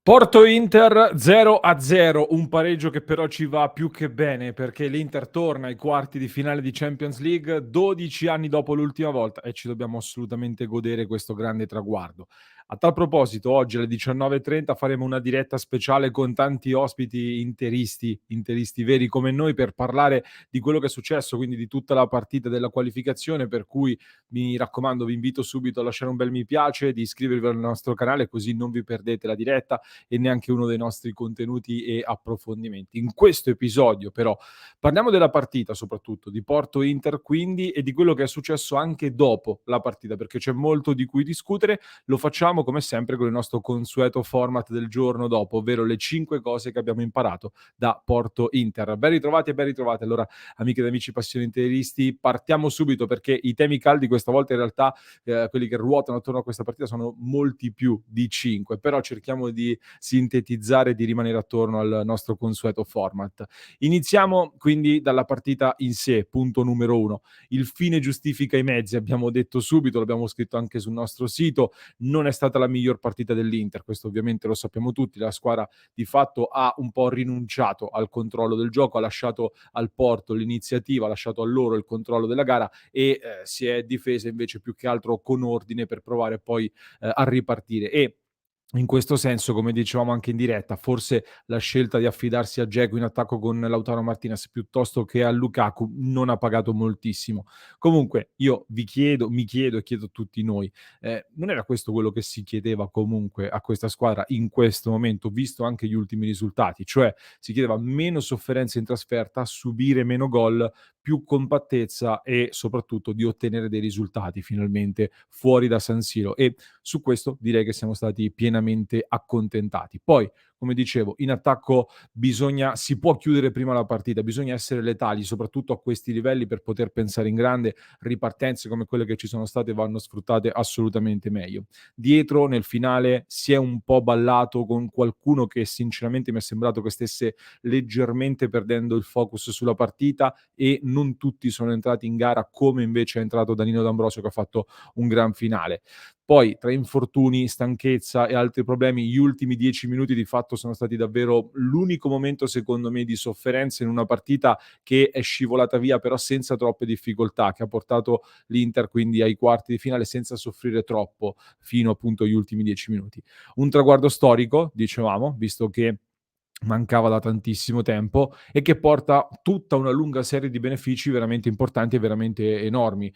Porto Inter 0-0, un pareggio che però ci va più che bene perché l'Inter torna ai quarti di finale di Champions League 12 anni dopo l'ultima volta e ci dobbiamo assolutamente godere questo grande traguardo. A tal proposito, oggi alle 19:30 faremo una diretta speciale con tanti ospiti interisti veri come noi per parlare di quello che è successo, quindi di tutta la partita della qualificazione, per cui mi raccomando, vi invito subito a lasciare un bel mi piace, di iscrivervi al nostro canale così non vi perdete la diretta e neanche uno dei nostri contenuti e approfondimenti. In questo episodio però parliamo della partita soprattutto, di Porto Inter quindi e di quello che è successo anche dopo la partita, perché c'è molto di cui discutere. Lo facciamo come sempre con il nostro consueto format del giorno dopo, ovvero le 5 cose che abbiamo imparato da Porto Inter. Ben ritrovati e ben ritrovate. Allora, amiche ed amici passioni interisti, partiamo subito perché i temi caldi questa volta in realtà quelli che ruotano attorno a questa partita sono molti più di 5, però cerchiamo di sintetizzare e di rimanere attorno al nostro consueto format. Iniziamo quindi dalla partita in sé, punto numero 1. Il fine giustifica i mezzi, abbiamo detto subito, l'abbiamo scritto anche sul nostro sito, non è stata la miglior partita dell'Inter, questo ovviamente lo sappiamo tutti, la squadra di fatto ha un po' rinunciato al controllo del gioco, ha lasciato al Porto l'iniziativa, ha lasciato a loro il controllo della gara e si è difesa invece più che altro con ordine per provare poi a ripartire. E in questo senso, come dicevamo anche in diretta, forse la scelta di affidarsi a Dzeko in attacco con Lautaro Martinez piuttosto che a Lukaku non ha pagato moltissimo. Comunque io mi chiedo e chiedo a tutti noi, non era questo quello che si chiedeva comunque a questa squadra in questo momento, visto anche gli ultimi risultati? Cioè si chiedeva meno sofferenza in trasferta, subire meno gol, più compattezza e soprattutto di ottenere dei risultati finalmente fuori da San Siro e su questo direi che siamo stati pienamente accontentati. Poi, come dicevo, in attacco si può chiudere prima la partita, bisogna essere letali, soprattutto a questi livelli per poter pensare in grande, ripartenze come quelle che ci sono state vanno sfruttate assolutamente meglio. Dietro nel finale si è un po' ballato con qualcuno che sinceramente mi è sembrato che stesse leggermente perdendo il focus sulla partita e non tutti sono entrati in gara come invece è entrato Danilo D'Ambrosio che ha fatto un gran finale. Poi tra infortuni, stanchezza e altri problemi, gli ultimi 10 minuti di fatto sono stati davvero l'unico momento secondo me di sofferenza in una partita che è scivolata via però senza troppe difficoltà, che ha portato l'Inter quindi ai quarti di finale senza soffrire troppo fino appunto agli ultimi 10 minuti. Un traguardo storico, dicevamo, visto che mancava da tantissimo tempo e che porta tutta una lunga serie di benefici veramente importanti e veramente enormi,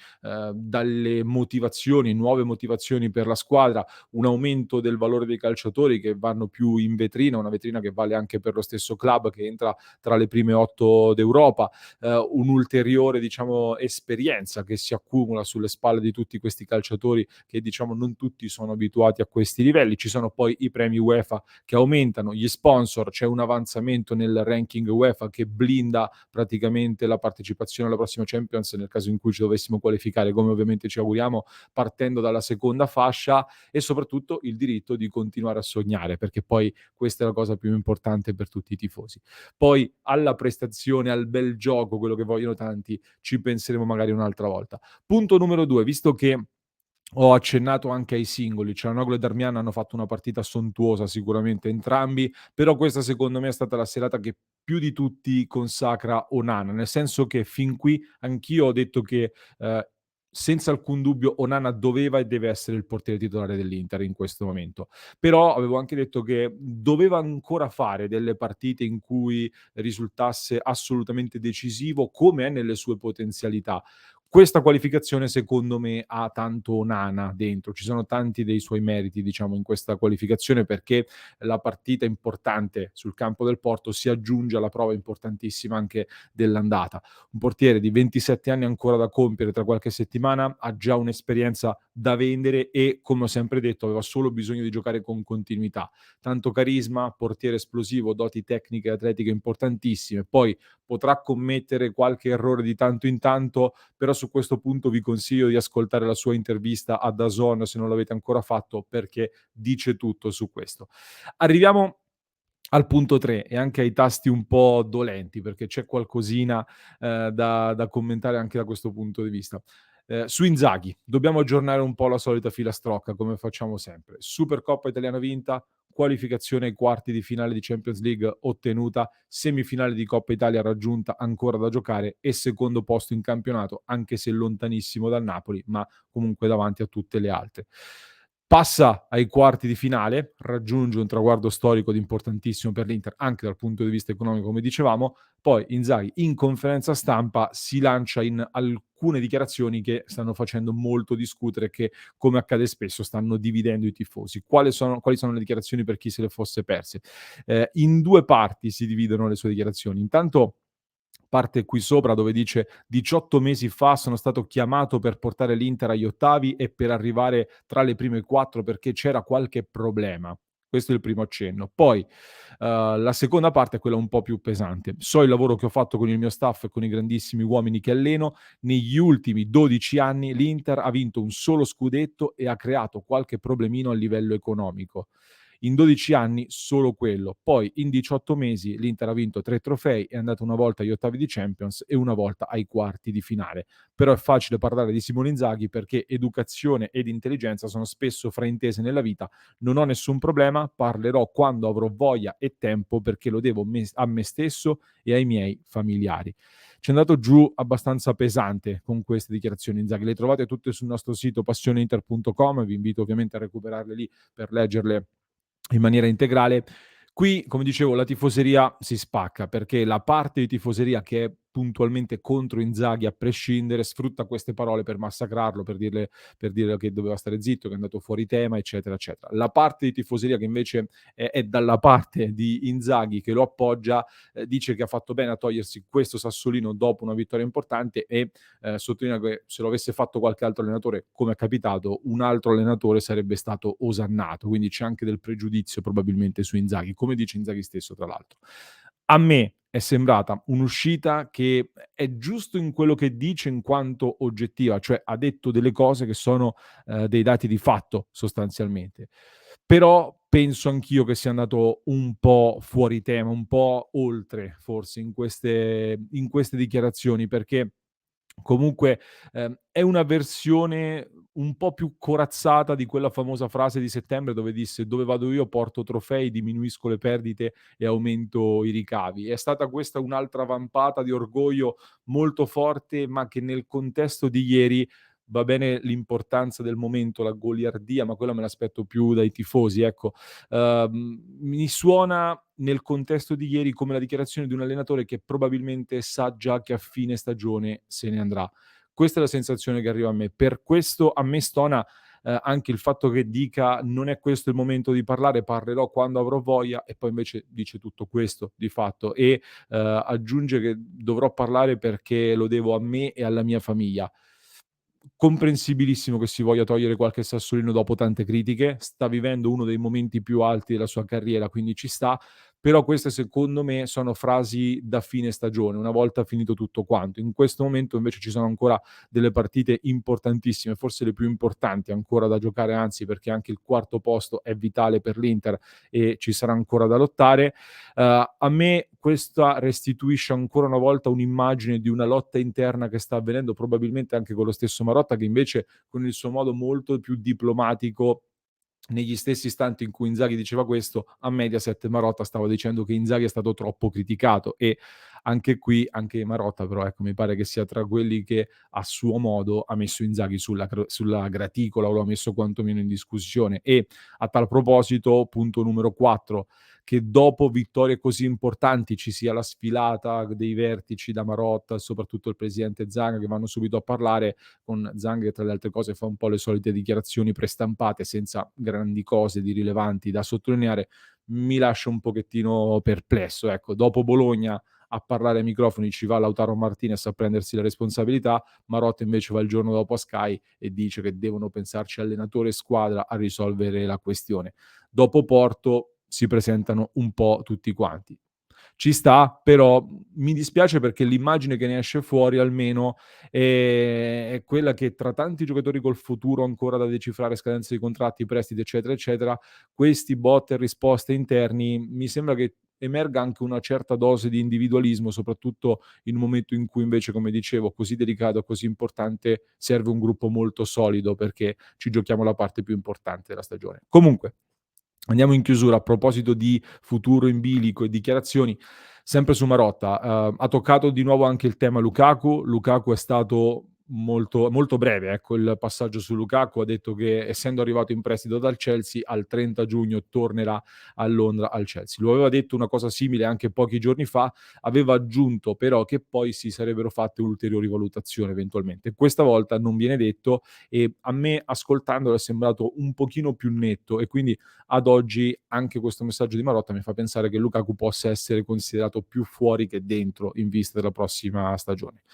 dalle motivazioni, nuove motivazioni per la squadra, un aumento del valore dei calciatori che vanno più in vetrina, una vetrina che vale anche per lo stesso club che entra tra le prime 8 d'Europa, un'ulteriore diciamo esperienza che si accumula sulle spalle di tutti questi calciatori che diciamo non tutti sono abituati a questi livelli. Ci sono poi i premi UEFA che aumentano, gli sponsor, c'è un avanzamento nel ranking UEFA che blinda praticamente la partecipazione alla prossima Champions nel caso in cui ci dovessimo qualificare, come ovviamente ci auguriamo, partendo dalla seconda fascia e soprattutto il diritto di continuare a sognare, perché poi questa è la cosa più importante per tutti i tifosi. Poi alla prestazione, al bel gioco, quello che vogliono tanti, ci penseremo magari un'altra volta. Punto numero 2, visto che ho accennato anche ai singoli, Cialanoglu e Darmian hanno fatto una partita sontuosa sicuramente entrambi, però questa secondo me è stata la serata che più di tutti consacra Onana, nel senso che fin qui anch'io ho detto che, senza alcun dubbio Onana doveva e deve essere il portiere titolare dell'Inter in questo momento. Però avevo anche detto che doveva ancora fare delle partite in cui risultasse assolutamente decisivo, come è nelle sue potenzialità. Questa qualificazione secondo me ha tanto Onana dentro, ci sono tanti dei suoi meriti diciamo in questa qualificazione perché la partita importante sul campo del Porto si aggiunge alla prova importantissima anche dell'andata. Un portiere di 27 anni ancora da compiere tra qualche settimana, ha già un'esperienza da vendere e, come ho sempre detto, aveva solo bisogno di giocare con continuità. Tanto carisma, portiere esplosivo, doti tecniche e atletiche importantissime. Poi potrà commettere qualche errore di tanto in tanto, però su questo punto vi consiglio di ascoltare la sua intervista a DAZN se non l'avete ancora fatto, perché dice tutto su questo. Arriviamo al punto 3 e anche ai tasti un po' dolenti, perché c'è qualcosina, da commentare anche da questo punto di vista. Su Inzaghi, dobbiamo aggiornare un po' la solita filastrocca come facciamo sempre. Supercoppa italiana vinta, qualificazione ai quarti di finale di Champions League ottenuta, semifinale di Coppa Italia raggiunta ancora da giocare e secondo posto in campionato, anche se lontanissimo dal Napoli, ma comunque davanti a tutte le altre. Passa ai quarti di finale, raggiunge un traguardo storico ed importantissimo per l'Inter, anche dal punto di vista economico, come dicevamo. Poi Inzaghi in conferenza stampa si lancia in alcune dichiarazioni che stanno facendo molto discutere, che come accade spesso stanno dividendo i tifosi. Quali sono le dichiarazioni per chi se le fosse perse? In due parti si dividono le sue dichiarazioni. Intanto parte qui sopra dove dice 18 mesi fa sono stato chiamato per portare l'Inter agli ottavi e per arrivare tra le prime quattro perché c'era qualche problema. Questo è il primo accenno. Poi la seconda parte è quella un po' più pesante. So il lavoro che ho fatto con il mio staff e con i grandissimi uomini che alleno. Negli ultimi 12 anni l'Inter ha vinto un solo scudetto e ha creato qualche problemino a livello economico. In 12 anni solo quello. Poi in 18 mesi l'Inter ha vinto 3 trofei, è andata una volta agli ottavi di Champions e una volta ai quarti di finale. Però è facile parlare di Simone Inzaghi perché educazione ed intelligenza sono spesso fraintese nella vita. Non ho nessun problema, parlerò quando avrò voglia e tempo perché lo devo a me stesso e ai miei familiari. Ci è andato giù abbastanza pesante con queste dichiarazioni Inzaghi. Le trovate tutte sul nostro sito passioneinter.com, vi invito ovviamente a recuperarle lì per leggerle in maniera integrale. Qui, come dicevo, la tifoseria si spacca perché la parte di tifoseria che è puntualmente contro Inzaghi a prescindere sfrutta queste parole per massacrarlo, per dire che doveva stare zitto, che è andato fuori tema, eccetera, eccetera. La parte di tifoseria che invece è dalla parte di Inzaghi, che lo appoggia, dice che ha fatto bene a togliersi questo sassolino dopo una vittoria importante e sottolinea che se lo avesse fatto qualche altro allenatore, come è capitato, un altro allenatore sarebbe stato osannato, quindi c'è anche del pregiudizio probabilmente su Inzaghi, come dice Inzaghi stesso tra l'altro. A me è sembrata un'uscita che è giusto in quello che dice in quanto oggettiva, cioè ha detto delle cose che sono dei dati di fatto sostanzialmente. Però penso anch'io che sia andato un po' fuori tema, un po' oltre forse in queste dichiarazioni, perché comunque, è una versione un po' più corazzata di quella famosa frase di settembre dove disse: "Dove vado io porto trofei, diminuisco le perdite e aumento i ricavi." È stata questa un'altra vampata di orgoglio molto forte, ma che nel contesto di ieri va bene l'importanza del momento, la goliardia, ma quella me l'aspetto più dai tifosi, ecco. Mi suona nel contesto di ieri come la dichiarazione di un allenatore che probabilmente sa già che a fine stagione se ne andrà. Questa è la sensazione che arriva a me. Per questo a me stona, anche il fatto che dica: "Non è questo il momento di parlare, parlerò quando avrò voglia", e poi invece dice tutto questo di fatto e, aggiunge che: "Dovrò parlare perché lo devo a me e alla mia famiglia". Comprensibilissimo che si voglia togliere qualche sassolino dopo tante critiche, sta vivendo uno dei momenti più alti della sua carriera, quindi ci sta, però queste secondo me sono frasi da fine stagione, una volta finito tutto quanto. In questo momento invece ci sono ancora delle partite importantissime, forse le più importanti ancora da giocare, anzi perché anche il quarto posto è vitale per l'Inter e ci sarà ancora da lottare. A me questa restituisce ancora una volta un'immagine di una lotta interna che sta avvenendo probabilmente anche con lo stesso Marotta, che invece con il suo modo molto più diplomatico negli stessi istanti in cui Inzaghi diceva questo, a Mediaset Marotta stava dicendo che Inzaghi è stato troppo criticato e anche qui, anche Marotta però ecco, mi pare che sia tra quelli che a suo modo ha messo Inzaghi sulla graticola o lo ha messo quantomeno in discussione. E a tal proposito, punto numero 4, che dopo vittorie così importanti ci sia la sfilata dei vertici da Marotta, soprattutto il presidente Zanga, che vanno subito a parlare con Zang che tra le altre cose fa un po' le solite dichiarazioni prestampate senza grandi cose di rilevanti da sottolineare, mi lascia un pochettino perplesso. Ecco, dopo Bologna a parlare ai microfoni ci va Lautaro Martinez a prendersi la responsabilità, Marotta invece va il giorno dopo a Sky e dice che devono pensarci allenatore e squadra a risolvere la questione. Dopo Porto si presentano un po' tutti quanti. Ci sta, però mi dispiace perché l'immagine che ne esce fuori almeno è quella che tra tanti giocatori col futuro ancora da decifrare, scadenze di contratti, prestiti, eccetera, eccetera, questi botte e risposte interni mi sembra che emerga anche una certa dose di individualismo, soprattutto in un momento in cui invece, come dicevo, così delicato, così importante, serve un gruppo molto solido perché ci giochiamo la parte più importante della stagione. Comunque, andiamo in chiusura. A proposito di futuro in bilico e dichiarazioni, sempre su Marotta, ha toccato di nuovo anche il tema Lukaku. Lukaku è stato molto breve, ecco, il passaggio su Lukaku. Ha detto che essendo arrivato in prestito dal Chelsea, al 30 giugno tornerà a Londra al Chelsea. Lo aveva detto una cosa simile anche pochi giorni fa, aveva aggiunto però che poi si sarebbero fatte ulteriori valutazioni eventualmente. Questa volta non viene detto e a me ascoltandolo è sembrato un pochino più netto e quindi ad oggi anche questo messaggio di Marotta mi fa pensare che Lukaku possa essere considerato più fuori che dentro in vista della prossima stagione.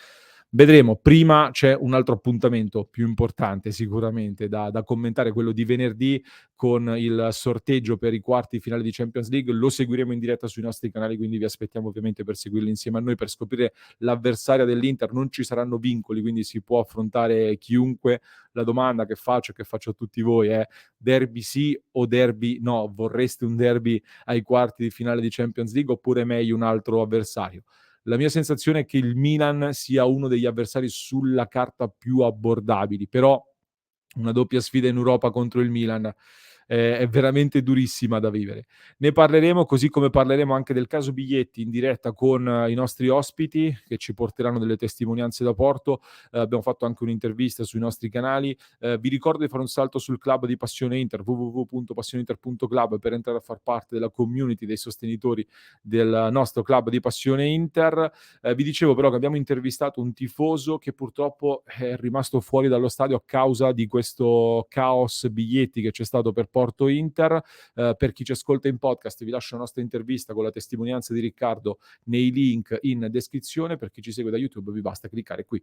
Vedremo. Prima c'è un altro appuntamento più importante sicuramente da commentare, quello di venerdì con il sorteggio per i quarti finali di Champions League. Lo seguiremo in diretta sui nostri canali, quindi vi aspettiamo ovviamente per seguirli insieme a noi, per scoprire l'avversaria dell'Inter. Non ci saranno vincoli, quindi si può affrontare chiunque. La domanda che faccio e che faccio a tutti voi è: derby sì o derby no? Vorreste un derby ai quarti di finale di Champions League oppure è meglio un altro avversario? La mia sensazione è che il Milan sia uno degli avversari sulla carta più abbordabili, però una doppia sfida in Europa contro il Milan è veramente durissima da vivere. Ne parleremo, così come parleremo anche del caso biglietti in diretta con i nostri ospiti che ci porteranno delle testimonianze da Porto. Abbiamo fatto anche un'intervista sui nostri canali. Vi ricordo di fare un salto sul club di Passione Inter, www.passioneinter.club, per entrare a far parte della community dei sostenitori del nostro club di Passione Inter. Vi dicevo però che abbiamo intervistato un tifoso che purtroppo è rimasto fuori dallo stadio a causa di questo caos biglietti che c'è stato per Porto Inter. Per chi ci ascolta in podcast vi lascio la nostra intervista con la testimonianza di Riccardo nei link in descrizione. Per chi ci segue da YouTube vi basta cliccare qui.